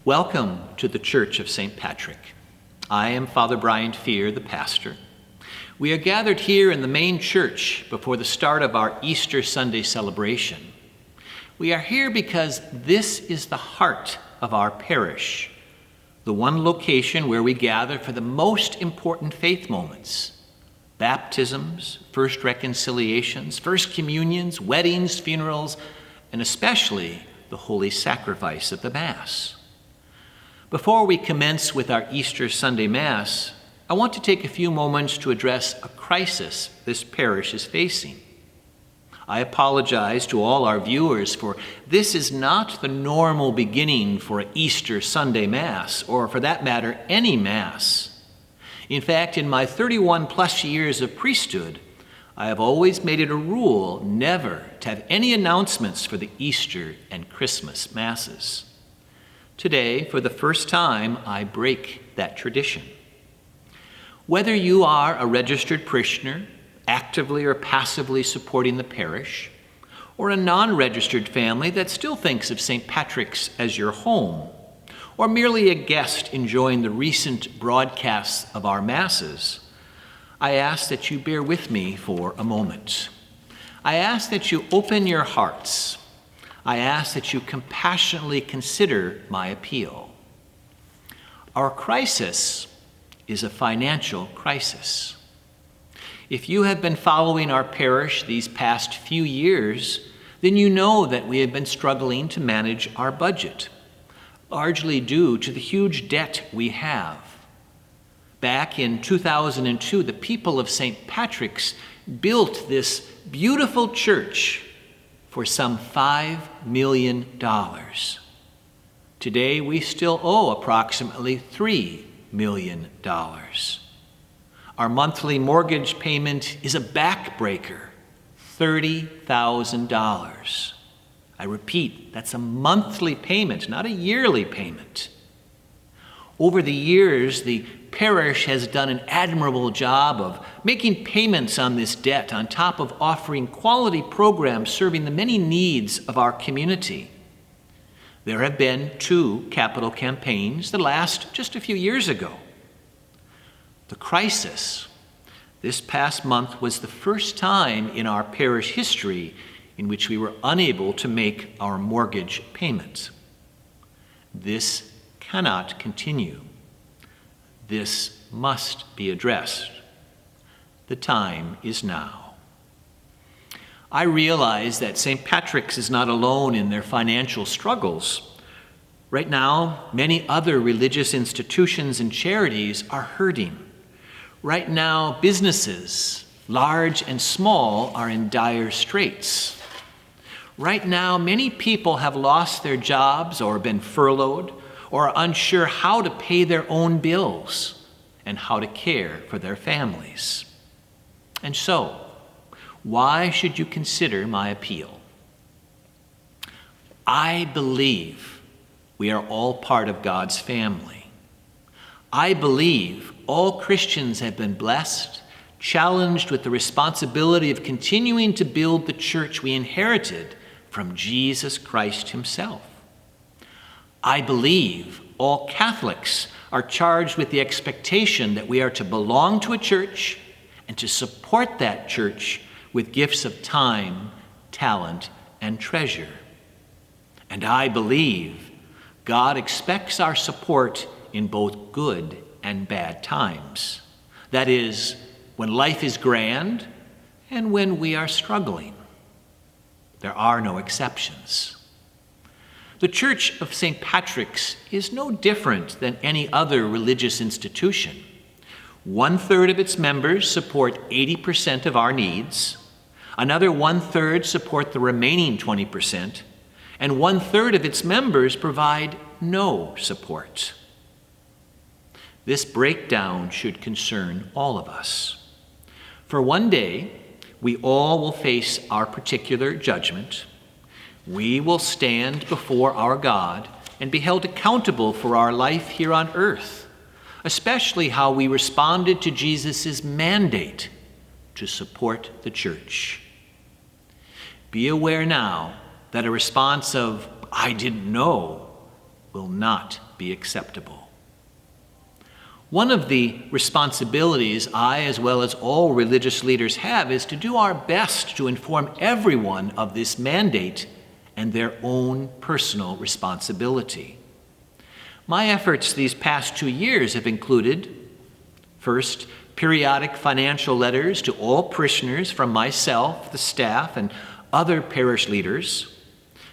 Welcome to the Church of St. Patrick. I am Father Brian Fear, the pastor. We are gathered here in the main church before the start of our Easter Sunday celebration. We are here because this is the heart of our parish, the one location where we gather for the most important faith moments: baptisms, first reconciliations, first communions, weddings, funerals, and especially the holy sacrifice of the Mass. Before we commence with our Easter Sunday Mass, I want to take a few moments to address a crisis this parish is facing. I apologize to all our viewers, for this is not the normal beginning for an Easter Sunday Mass, or for that matter, any Mass. In fact, in my 31 plus years of priesthood, I have always made it a rule never to have any announcements for the Easter and Christmas Masses. Today, for the first time, I break that tradition. Whether you are a registered parishioner, actively or passively supporting the parish, or a non-registered family that still thinks of St. Patrick's as your home, or merely a guest enjoying the recent broadcasts of our Masses, I ask that you bear with me for a moment. I ask that you open your hearts. I ask that you compassionately consider my appeal. Our crisis is a financial crisis. If you have been following our parish these past few years, then you know that we have been struggling to manage our budget, largely due to the huge debt we have. Back in 2002, the people of St. Patrick's built this beautiful church for some $5 million. Today, we still owe approximately $3 million. Our monthly mortgage payment is a backbreaker, $30,000. I repeat, that's a monthly payment, not a yearly payment. Over the years, the parish has done an admirable job of making payments on this debt on top of offering quality programs serving the many needs of our community. There have been 2 capital campaigns, the last just a few years ago. The crisis this past month was the first time in our parish history in which we were unable to make our mortgage payments. This cannot continue. This must be addressed. The time is now. I realize that St. Patrick's is not alone in their financial struggles. Right now, many other religious institutions and charities are hurting. Right now, businesses, large and small, are in dire straits. Right now, many people have lost their jobs or been furloughed, or are unsure how to pay their own bills and how to care for their families. And so, why should you consider my appeal? I believe we are all part of God's family. I believe all Christians have been blessed, challenged with the responsibility of continuing to build the church we inherited from Jesus Christ himself. I believe all Catholics are charged with the expectation that we are to belong to a church and to support that church with gifts of time, talent, and treasure. And I believe God expects our support in both good and bad times. That is, when life is grand and when we are struggling. There are no exceptions. The Church of St. Patrick's is no different than any other religious institution. 1/3 of its members support 80% of our needs, another 1/3 support the remaining 20%, and 1/3 of its members provide no support. This breakdown should concern all of us. For one day, we all will face our particular judgment. We will stand before our God and be held accountable for our life here on earth, especially how we responded to Jesus' mandate to support the church. Be aware now that a response of, "I didn't know," will not be acceptable. One of the responsibilities I, as well as all religious leaders, have is to do our best to inform everyone of this mandate and their own personal responsibility. My efforts these past 2 years have included, first, periodic financial letters to all parishioners from myself, the staff, and other parish leaders.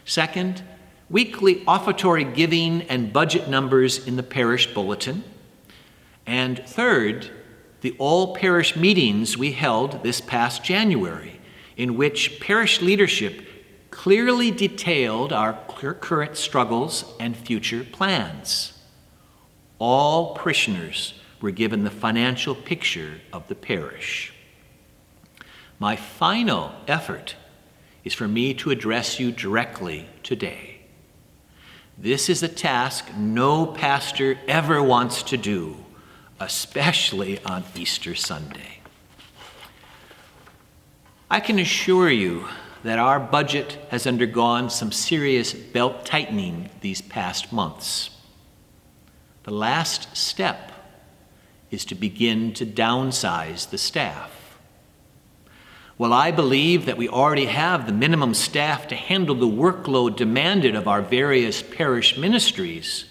Second, weekly offertory giving and budget numbers in the parish bulletin. And third, the all-parish meetings we held this past January, in which parish leadership clearly detailed our current struggles and future plans. All parishioners were given the financial picture of the parish. My final effort is for me to address you directly today. This is a task no pastor ever wants to do, especially on Easter Sunday. I can assure you that our budget has undergone some serious belt-tightening these past months. The last step is to begin to downsize the staff. While I believe that we already have the minimum staff to handle the workload demanded of our various parish ministries,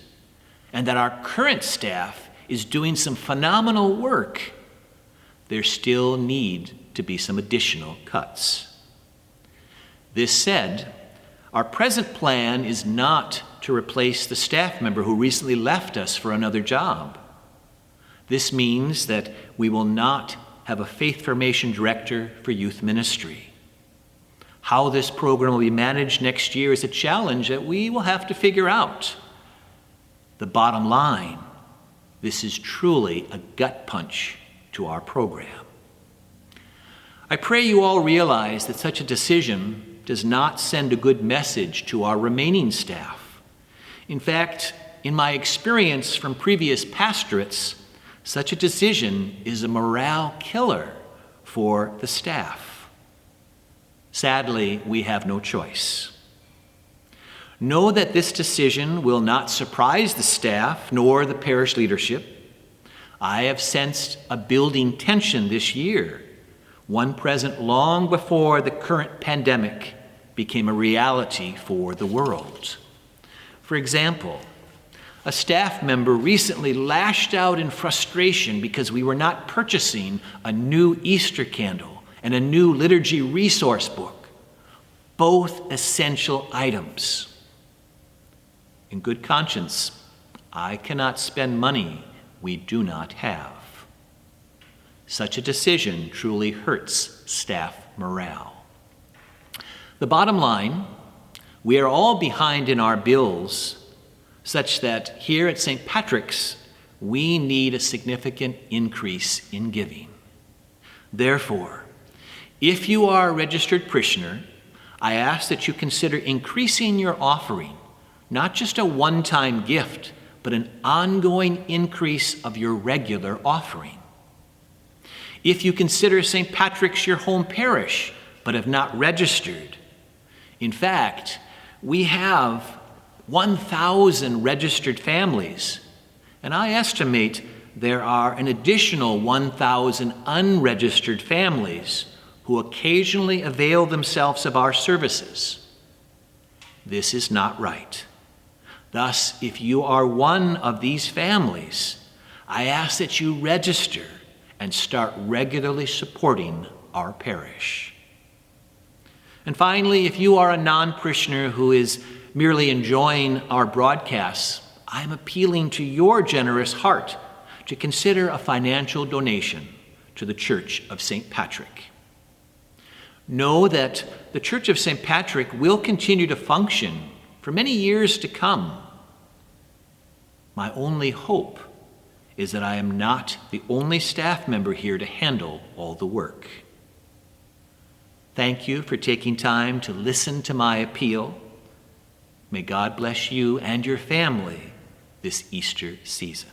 and that our current staff is doing some phenomenal work, there still need to be some additional cuts. This said, our present plan is not to replace the staff member who recently left us for another job. This means that we will not have a faith formation director for youth ministry. How this program will be managed next year is a challenge that we will have to figure out. The bottom line, this is truly a gut punch to our program. I pray you all realize that such a decision does not send a good message to our remaining staff. In fact, in my experience from previous pastorates, such a decision is a morale killer for the staff. Sadly, we have no choice. Know that this decision will not surprise the staff nor the parish leadership. I have sensed a building tension this year, one present long before the current pandemic became a reality for the world. For example, a staff member recently lashed out in frustration because we were not purchasing a new Easter candle and a new liturgy resource book, both essential items. In good conscience, I cannot spend money we do not have. Such a decision truly hurts staff morale. The bottom line, we are all behind in our bills, such that here at St. Patrick's, we need a significant increase in giving. Therefore, if you are a registered parishioner, I ask that you consider increasing your offering, not just a one-time gift, but an ongoing increase of your regular offering. If you consider St. Patrick's your home parish, but have not registered, in fact, we have 1,000 registered families, and I estimate there are an additional 1,000 unregistered families who occasionally avail themselves of our services. This is not right. Thus, if you are one of these families, I ask that you register and start regularly supporting our parish. And finally, if you are a non-parishioner who is merely enjoying our broadcasts, I'm appealing to your generous heart to consider a financial donation to the Church of St. Patrick. Know that the Church of St. Patrick will continue to function for many years to come. My only hope is that I am not the only staff member here to handle all the work. Thank you for taking time to listen to my appeal. May God bless you and your family this Easter season.